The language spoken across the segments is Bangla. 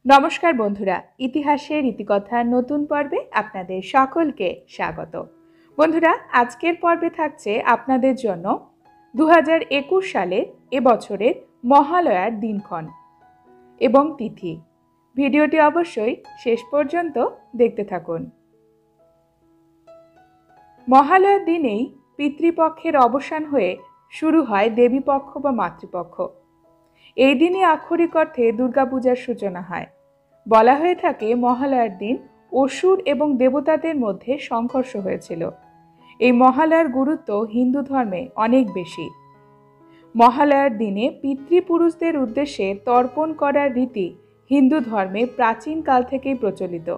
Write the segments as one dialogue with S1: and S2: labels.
S1: नमस्कार बंधुरा इतिहासेर इतिकथार नतून पर्वे आपनादेर सकलके स्वागत। बंधुरा आजकेर पर्वे थाकছে आपनादेर जन्य 2021 सालेर এবছরের महालयार दिनक्षण एवं तिथि। भिडियोटी अवश्यई शेष पर्यन्त देखते थाकुन। महालयार दिनेई पितृपक्षेर अवसान हये शुरू हय देवी पक्ष बा मातृपक्ष। এই দিনই আক্ষরিক অর্থে দুর্গা পূজার সূচনা হয়। বলা হয়ে থাকে মহালয়ার দিন অসুর এবং দেবতাদের মধ্যে সংঘর্ষ হয়েছিল। এই মহালয়ার গুরুত্ব হিন্দু ধর্মে অনেক বেশি। মহালয়ার দিনে পিতৃপুরুষদের উদ্দেশ্যে তর্পণ করার রীতি হিন্দু ধর্মে প্রাচীন কাল থেকেই প্রচলিত।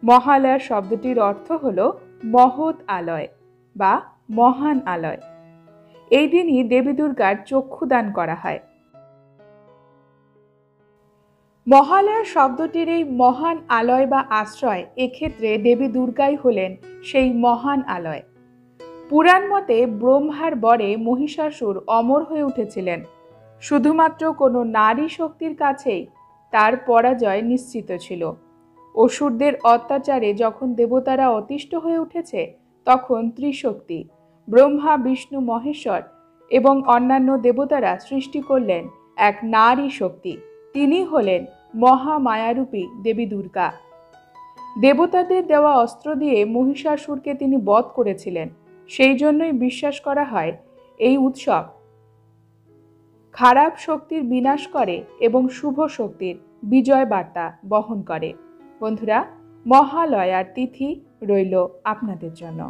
S1: মহালয়া শব্দটির অর্থ হলো মহৎ আলয় বা মহান আলয়। এই দিনই দেবী দুর্গার চক্ষুদান করা হয়। মহালয়া শব্দটির এই মহান আলয় বা আশ্রয় এক্ষেত্রে দেবী দুর্গাই হলেন সেই মহান আলয়। পুরাণ মতে ব্রহ্মার বরে মহিষাসুর অমর হয়ে উঠেছিলেন। শুধুমাত্র কোনো নারী শক্তির কাছেই তার পরাজয় নিশ্চিত ছিল। অসুরদের অত্যাচারে যখন দেবতারা অতিষ্ঠ হয়ে উঠেছে তখন ত্রিশক্তি ব্রহ্মা বিষ্ণু মহেশ্বর এবং অন্যান্য দেবতারা সৃষ্টি করলেন এক নারী শক্তি। তিনি হলেন মহামায়ারূপী দেবী দুর্গা। দেবতাদের দেওয়া অস্ত্র দিয়ে মহিষাসুরকে তিনি বধ করেছিলেন। সেই জন্যই বিশ্বাস করা হয় এই উৎসব খারাপ শক্তির বিনাশ করে এবং শুভ শক্তির বিজয় বার্তা বহন করে। বন্ধুরা, মহালয়ার তিথি রইল আপনাদের জন্য।